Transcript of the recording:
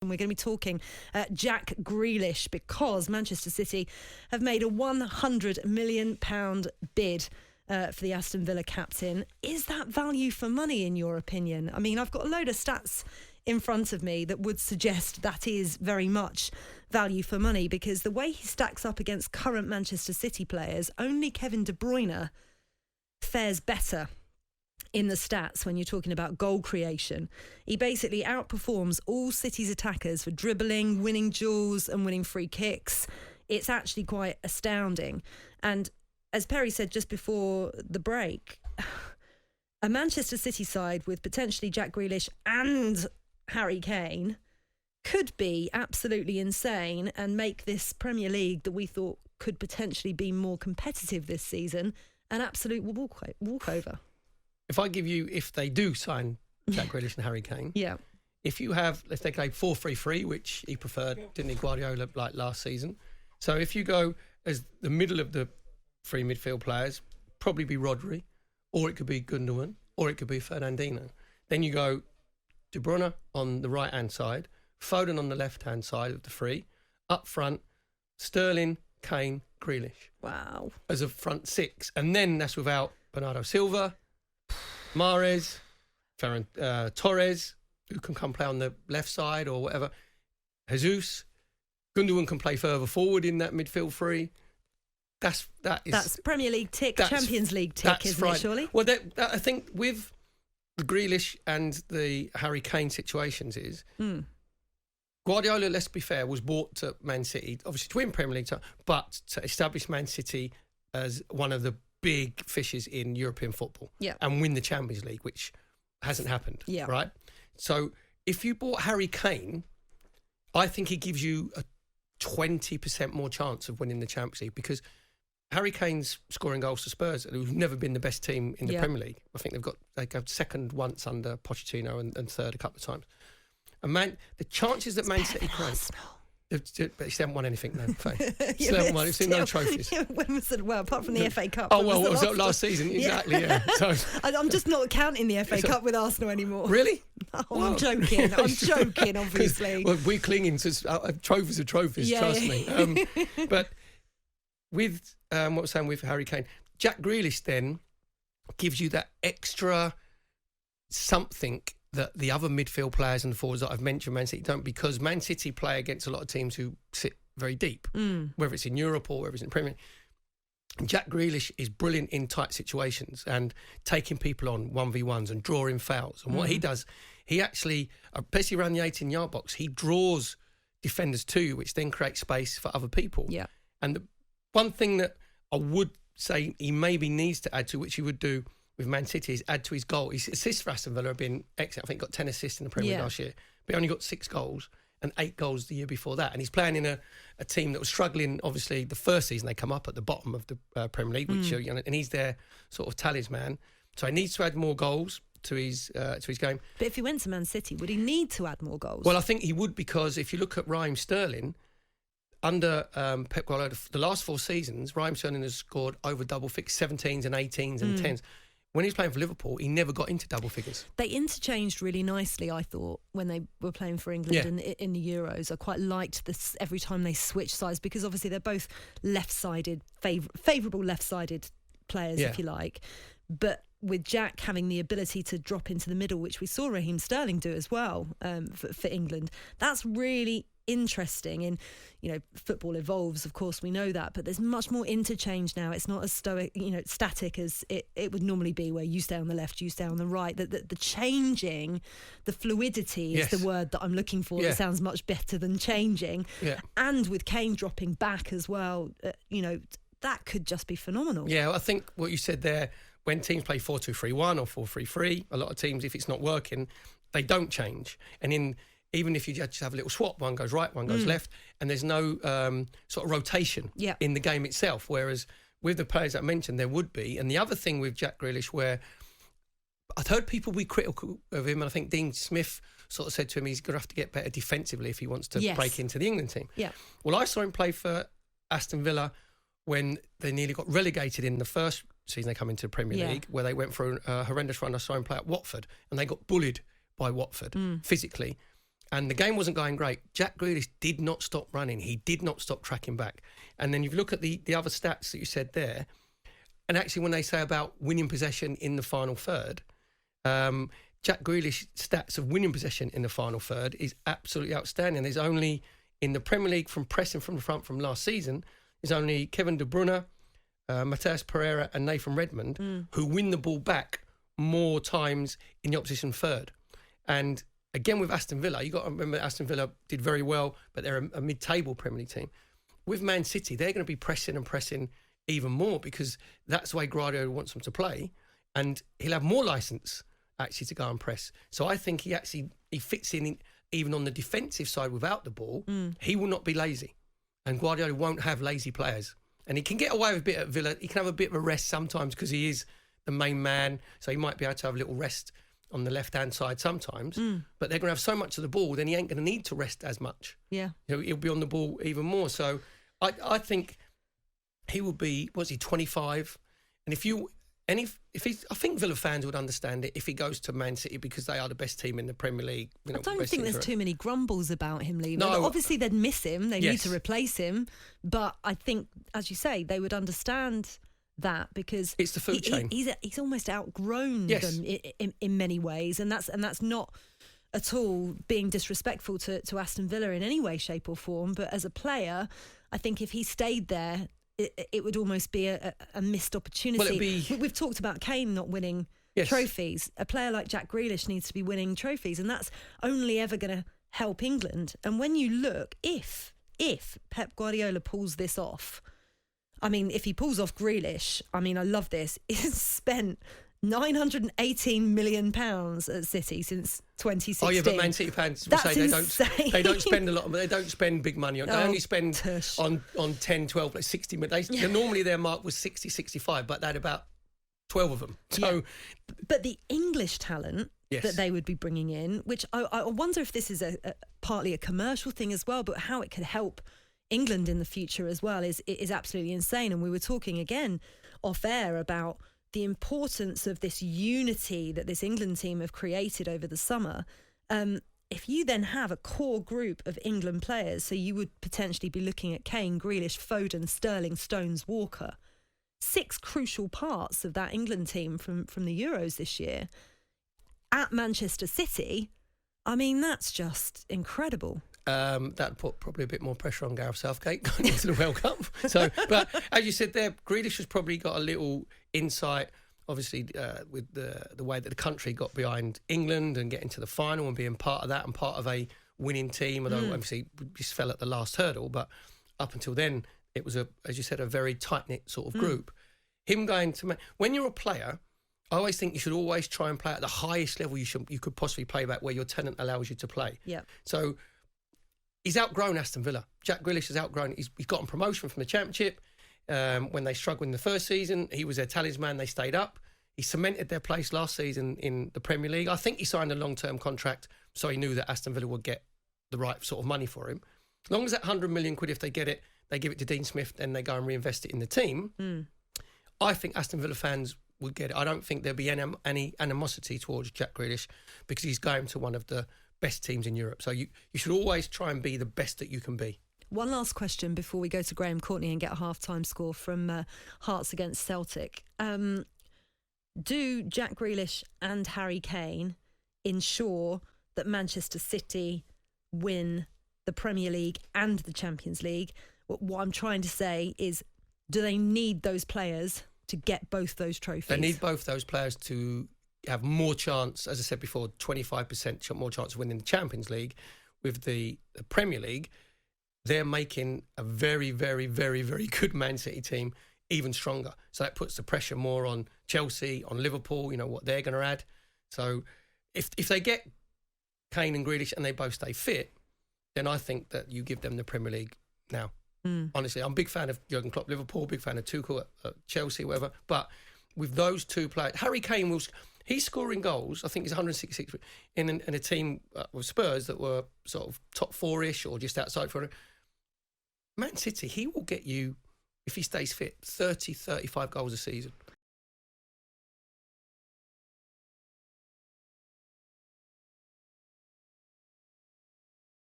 And we're going to be talking Jack Grealish because Manchester City have made a £100 million bid for the Aston Villa captain. Is that value for money in your opinion? I mean, I've got a load of stats in front of me that would suggest that is very much value for money, because the way he stacks up against current Manchester City players, only Kevin De Bruyne fares better in the stats when you're talking about goal creation. He basically outperforms all City's attackers for dribbling, winning duels and winning free kicks. It's actually quite astounding. And as Perry said just before the break, a Manchester City side with potentially Jack Grealish and Harry Kane could be absolutely insane and make this Premier League that we thought could potentially be more competitive this season an absolute walkover. If they do sign Jack Grealish and Harry Kane, yeah. If they play 4-3-3, which he preferred, didn't he, Guardiola, like last season? So if you go as the middle of the three midfield players, probably be Rodri, or it could be Gundogan, or it could be Fernandinho. Then you go De Bruyne on the right-hand side, Foden on the left-hand side of the three, up front, Sterling, Kane, Grealish. Wow. As a front six. And then that's without Bernardo Silva, Mahrez, Torres, who can come play on the left side or whatever. Jesus, Gundogan can play further forward in that midfield three. That's Premier League tick, Champions League tick, isn't it, surely? Well, I think with the Grealish and the Harry Kane situations is Guardiola, let's be fair, was bought to Man City, obviously to win Premier League, but to establish Man City as one of the big fishes in European football and win the Champions League, which hasn't happened, right? So if you bought Harry Kane, I think he gives you a 20% more chance of winning the Champions League, because Harry Kane's scoring goals for Spurs, who've never been the best team in the Premier League. I think they got second once under Pochettino and third a couple of times. And the chances that Man City create... But they haven't won anything, no. Still haven't won. It's seen no trophies. When was it? Well, apart from the FA Cup. Oh, well, what was that last season? Exactly, yeah. So, I'm just not counting the FA Cup with Arsenal anymore. Really? Oh, well, I'm joking. I'm joking, obviously. Well, we're clinging to trophies of trophies, trust me. But with what I was saying with Harry Kane, Jack Grealish then gives you that extra something that the other midfield players and forwards that I've mentioned Man City don't, because Man City play against a lot of teams who sit very deep, whether it's in Europe or whether it's in the Premier League. Jack Grealish is brilliant in tight situations and taking people on 1v1s and drawing fouls. And what he does, he actually, especially around the 18-yard box, he draws defenders to you, which then creates space for other people. Yeah. And the one thing that I would say he maybe needs to add to, which he would do with Man City, is add to his goal. His assists for Aston Villa have been excellent. I think he got 10 assists in the Premier League last year, but he only got 6 goals and 8 goals the year before that. And he's playing in a team that was struggling. Obviously, the first season they come up at the bottom of the Premier League, which and he's their sort of talisman. So he needs to add more goals to his game. But if he went to Man City, would he need to add more goals? Well, I think he would, because if you look at Raheem Sterling, under Pep Guardiola, the last 4 seasons, Raheem Sterling has scored over double figures, 17s and 18s and 10s. When he was playing for Liverpool, he never got into double figures. They interchanged really nicely, I thought, when they were playing for England in the Euros. I quite liked this every time they switched sides, because obviously they're both left-sided, favourable left-sided players, if you like. But with Jack having the ability to drop into the middle, which we saw Raheem Sterling do as well for England, that's really interesting. And football evolves, of course, we know that, but there's much more interchange now. It's not as static as it would normally be, where you stay on the left, you stay on the right. The changing, the fluidity is the word that I'm looking for. That sounds much better than changing. And with Kane dropping back as well, that could just be phenomenal. I think what you said there, when teams play 4-2-3-1 or 4-3-3, a lot of teams, if it's not working, they don't change. And even if you just have a little swap, one goes right, one goes left, and there's no sort of rotation in the game itself, whereas with the players that I mentioned, there would be. And the other thing with Jack Grealish, where I've heard people be critical of him, and I think Dean Smith sort of said to him he's going to have to get better defensively if he wants to break into the England team. Well, I saw him play for Aston Villa when they nearly got relegated in the first season they come into the Premier League, where they went through a horrendous run. I saw him play at Watford, and they got bullied by Watford physically. and the game wasn't going great, Jack Grealish did not stop running. He did not stop tracking back. And then you look at the other stats that you said there, and actually when they say about winning possession in the final third, Jack Grealish's stats of winning possession in the final third is absolutely outstanding. There's only, in the Premier League from pressing from the front from last season, there's only Kevin De Bruyne, Matheus Pereira and Nathan Redmond who win the ball back more times in the opposition third. And again, with Aston Villa, you got to remember Aston Villa did very well, but they're a mid-table Premier League team. With Man City, they're going to be pressing and pressing even more because that's the way Guardiola wants them to play, and he'll have more licence actually to go and press. So I think he fits in even on the defensive side without the ball. He will not be lazy, and Guardiola won't have lazy players. And he can get away with a bit at Villa. He can have a bit of a rest sometimes because he is the main man, so he might be able to have a little rest on the left-hand side sometimes, but they're going to have so much of the ball, then he ain't going to need to rest as much. Yeah. He'll be on the ball even more. So I think he will be, 25? And I think Villa fans would understand it if he goes to Man City because they are the best team in the Premier League. I don't think there's too many grumbles about him leaving. No, obviously they'd miss him. They need to replace him. But I think, as you say, they would understand that because it's the food chain. He's almost outgrown them in many ways, and that's not at all being disrespectful to Aston Villa in any way, shape or form. But as a player, I think if he stayed there, it would almost be a missed opportunity. We've talked about Kane not winning trophies. A player like Jack Grealish needs to be winning trophies, and that's only ever going to help England. And when you look, if Pep Guardiola pulls this off, I mean, if he pulls off Grealish, I mean, I love this. He's spent £918 million at City since 2016. Oh yeah, but Man City fans will say they don't spend a lot, but they don't spend big money. They only spend on 10, 12, like 60 million. Normally their mark was 60, 65, but they had about 12 of them. So, but the English talent that they would be bringing in, which I wonder if this is partly a commercial thing as well, but how it could help England in the future as well is absolutely insane. And we were talking again off air about the importance of this unity that this England team have created over the summer. If you then have a core group of England players, so you would potentially be looking at Kane, Grealish, Foden, Sterling, Stones, Walker, 6 crucial parts of that England team from the Euros this year at Manchester City. I mean, that's just incredible. That put probably a bit more pressure on Gareth Southgate going into the World Cup. So, but as you said there, Grealish has probably got a little insight, obviously, with the way that the country got behind England and getting to the final and being part of that and part of a winning team, although obviously we just fell at the last hurdle. But up until then, it was, as you said, a very tight-knit sort of group. Him going to... When you're a player, I always think you should always try and play at the highest level you could possibly play back where your talent allows you to play. Yeah. So... he's outgrown Aston Villa. Jack Grealish has outgrown. He's gotten promotion from the Championship. When they struggled in the first season, he was their talisman. They stayed up. He cemented their place last season in the Premier League. I think he signed a long-term contract, so he knew that Aston Villa would get the right sort of money for him. As long as that £100 million, if they get it, they give it to Dean Smith, then they go and reinvest it in the team. I think Aston Villa fans will get it. I don't think there'll be any animosity towards Jack Grealish because he's going to one of the best teams in Europe. So you should always try and be the best that you can be. One last question before we go to Graham Courtney and get a half-time score from Hearts against Celtic. Do Jack Grealish and Harry Kane ensure that Manchester City win the Premier League and the Champions League? What I'm trying to say is, do they need those players to get both those trophies? They need both those players to have more chance, as I said before, 25% more chance of winning the Champions League. With the Premier League, they're making a very, very, very, very good Man City team even stronger. So that puts the pressure more on Chelsea, on Liverpool, what they're going to add. So if they get Kane and Grealish and they both stay fit, then I think that you give them the Premier League now. Honestly, I'm a big fan of Jurgen Klopp, Liverpool, big fan of Tuchel at Chelsea, whatever. But with those two players, Harry Kane he's scoring goals. I think he's 166 in a team with Spurs that were sort of top 4-ish or just outside for it. Man City, he will get you, if he stays fit, 30, 35 goals a season.